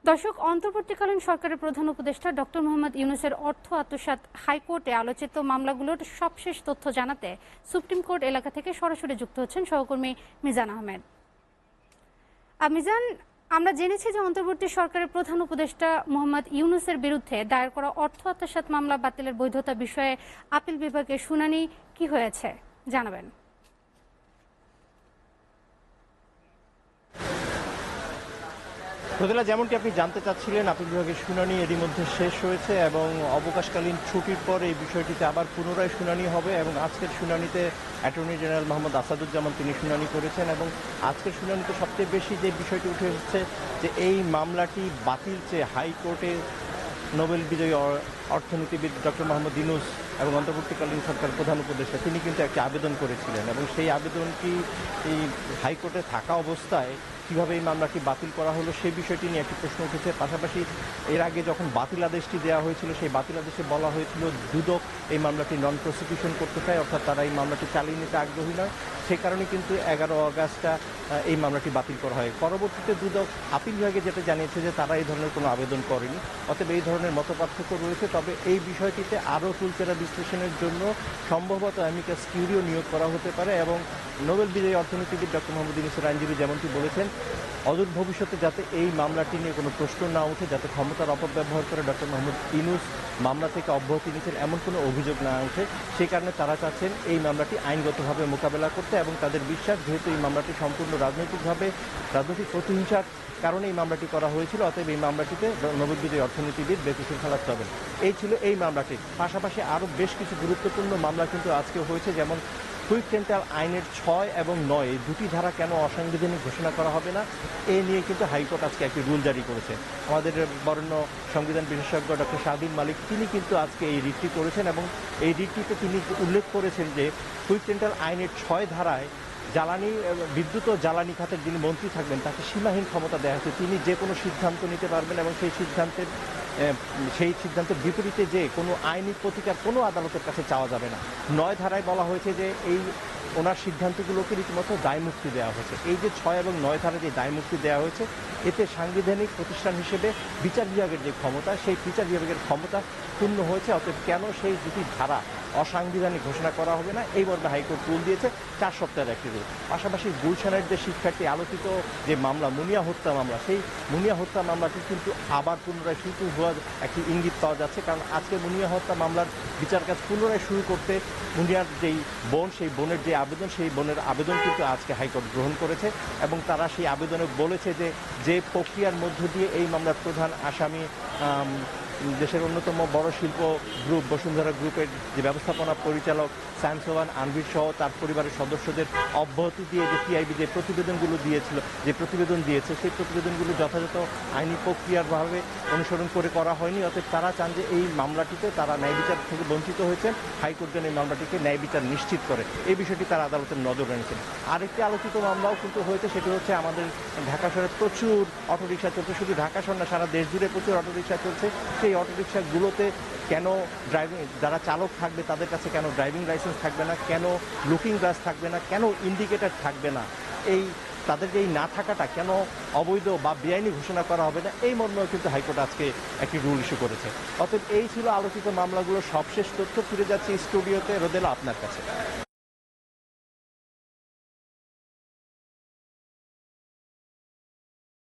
দর্শক, অন্তর্বর্তীকালীন সরকারের প্রধান উপদেষ্টা ডক্টর মোহাম্মদ ইউনূসের অর্থ আত্মসাৎ হাইকোর্টে আলোচিত মামলাগুলোর সবশেষ তথ্য জানাতে সুপ্রিম কোর্ট এলাকা থেকে সরাসরি যুক্ত হচ্ছেন সহকর্মী মিজান আহমেদ। মিজান, আমরা জেনেছি যে অন্তর্বর্তী সরকারের প্রধান উপদেষ্টা মোহাম্মদ ইউনূসের বিরুদ্ধে দায়ের করা অর্থ আত্মসাৎ মামলা বাতিলের বৈধতা বিষয়ে আপিল বিভাগের শুনানি কি হয়েছে জানাবেন। রোদেলা, যেমনটি আপনি জানতে চাচ্ছিলেন, আপিল বিভাগের শুনানি এরই মধ্যে শেষ হয়েছে এবং অবকাশকালীন ছুটির পর এই বিষয়টিতে আবার পুনরায় শুনানি হবে এবং আজকের শুনানিতে অ্যাটর্নি জেনারেল মোহাম্মদ আসাদুজ্জামান তিনি শুনানি করেছেন এবং আজকের শুনানিতে সবচেয়ে বেশি যে বিষয়টি উঠে এসেছে যে এই মামলাটি বাতিল চেয়ে হাইকোর্টে নোবেল বিজয়ী অর্থনীতিবিদ ডক্টর মোহাম্মদ ইউনূস এবং অন্তর্বর্তীকালীন সরকার প্রধান উপদেষ্টা তিনি কিন্তু একটি আবেদন করেছিলেন এবং সেই আবেদনটি এই হাইকোর্টে থাকা অবস্থায় কীভাবে এই মামলাটি বাতিল করা হলো সেই বিষয়টি নিয়ে একটি প্রশ্ন উঠেছে। পাশাপাশি এর আগে যখন বাতিল আদেশটি দেওয়া হয়েছিল সেই বাতিল আদেশে বলা হয়েছিল দুদক এই মামলাটি নন প্রসিকিউশন করতে চায়, অর্থাৎ তারা এই মামলাটি চালিয়ে নিতে আগ্রহী নয়। সেই কারণে কিন্তু 11 অগাস্টটা এই মামলাটি বাতিল করা হয়। পরবর্তীতে দুদক আপিল বিভাগে যেটা জানিয়েছে যে তারা এই ধরনের কোনো আবেদন করেনি, অতএব এই ধরনের মতপার্থক্য রয়েছে। তবে এই বিষয়টিতে আরও চুলচেরা বিশ্লেষণের জন্য সম্ভবত অ্যামিকাস কিউরিও নিয়োগ করা হতে পারে এবং নোবেল বিজয়ী অর্থনীতিবিদ ডক্টর মোহাম্মদ ইউনূসের আইনজীবী যেমনটি বলেছেন, অদূর ভবিষ্যতে যাতে এই মামলাটি নিয়ে কোনো প্রশ্ন না ওঠে, যাতে ক্ষমতার অপব্যবহার করে ডক্টর মোহাম্মদ ইউনূস মামলা থেকে অব্যাহতি নিচ্ছেন এমন কোনো অভিযোগ না ওঠে, সেই কারণে তারা চাচ্ছেন এই মামলাটি আইনগতভাবে মোকাবেলা করতে এবং তাদের বিশ্বাস যেহেতু এই মামলাটি সম্পূর্ণ রাজনৈতিক প্রতিহিংসার কারণে এই মামলাটি করা হয়েছিল, অতএব এই মামলাটিতে নোবেল বিজয়ী অর্থনীতিবিদ বেকসুর খালাস পাবেন। এই ছিল এই মামলাটির পাশাপাশি আরও বেশ কিছু গুরুত্বপূর্ণ মামলা কিন্তু আজকে হয়েছে, যেমন কুইক রেন্টাল আইনের 6 এবং 9 এই দুটি ধারা কেন অসাংবিধানিক ঘোষণা করা হবে না এ নিয়ে কিন্তু হাইকোর্ট আজকে একটি রুল জারি করেছে। আমাদের বরেণ্য সংবিধান বিশেষজ্ঞ ডক্টর শাহদিন মালিক তিনি কিন্তু আজকে এই রিটটি করেছেন এবং এই রিটটিতে তিনি উল্লেখ করেছেন যে কুইক রেন্টাল আইনের 6 ধারায় বিদ্যুৎ ও জ্বালানি খাতের যিনি মন্ত্রী থাকবেন তাকে সীমাহীন ক্ষমতা দেওয়া হয়েছে, তিনি যে কোনো সিদ্ধান্ত নিতে পারবেন এবং সেই সিদ্ধান্তের বিপরীতে যে কোনো আইনি প্রতিকার কোনো আদালতের কাছে চাওয়া যাবে না। 9 ধারায় বলা হয়েছে যে ওনার সিদ্ধান্তগুলোকে রীতিমতো দায়মুক্তি দেওয়া হয়েছে। এই যে 6 এবং 9 ধারায় যে দায়মুক্তি দেওয়া হয়েছে এতে সাংবিধানিক প্রতিষ্ঠান হিসেবে বিচার বিভাগের যে ক্ষমতা সেই বিচার বিভাগের ক্ষমতা পূর্ণ হয়েছে, অতএব কেন সেই দুটি ধারা অসাংবিধানিক ঘোষণা করা হবে না এই মর্মে হাইকোর্ট রুল দিয়েছে, 4 সপ্তাহের একটি রুল। পাশাপাশি গুলশানের যে শিক্ষার্থী আলোচিত যে মামলা মুনিয়া হত্যা মামলা, সেই মুনিয়া হত্যা মামলাটি কিন্তু আবার পুনরায় শুরু হওয়ার একটি ইঙ্গিত পাওয়া যাচ্ছে, কারণ আজকে মুনিয়া হত্যা মামলার বিচার কাজ পুনরায় শুরু করতে মুনিয়ার যেই বোন সেই বোনের যে আবেদন সেই বোনের আবেদন কিন্তু আজকে হাইকোর্ট গ্রহণ করেছে এবং তারা সেই আবেদনে বলেছে যে প্রক্রিয়ার মধ্য দিয়ে এই মামলার প্রধান আসামি দেশের অন্যতম বড় শিল্প গ্রুপ বসুন্ধরা গ্রুপের যে ব্যবস্থাপনা পরিচালক শামসুয়ান আনভির সহ তার পরিবারের সদস্যদের অব্যাহতি দিয়ে যে টিআইবি যে প্রতিবেদন দিয়েছে সেই প্রতিবেদনগুলো যথাযথ আইনি প্রক্রিয়ারভাবে অনুসরণ করে করা হয়নি, অতএব তারা চান যে এই মামলাটিতে তারা ন্যায় বিচার থেকে বঞ্চিত হয়েছেন, হাইকোর্ট যেন এই মামলাটিকে ন্যায় বিচার নিশ্চিত করে এই বিষয়টি তারা আদালতের নজর এনেছেন। আরেকটি আলোচিত মামলাও কিন্তু হয়েছে, সেটি হচ্ছে আমাদের ঢাকা শহরে প্রচুর অটোরিকশা চলছে, শুধু ঢাকা শহর না সারা দেশ জুড়ে প্রচুর অটোরিকশা চলছে। সেই অটোরিকশাগুলোতে কেন যারা চালক থাকবে তাদের কাছে কেন ড্রাইভিং লাইসেন্স থাকবে না, কেন লুকিং গ্লাস থাকবে না, কেন ইন্ডিকেটর থাকবে না, তাদের যে না থাকাটা কেন অবৈধ বা বেআইনি ঘোষণা করা হবে না এই মর্মেও কিন্তু হাইকোর্ট আজকে একটি রুল ইস্যু করেছে। অতএব এই ছিল আলোচিত মামলাগুলোর সবশেষ তথ্য। ফিরে যাচ্ছে স্টুডিওতে, রোদেলা আপনার কাছে।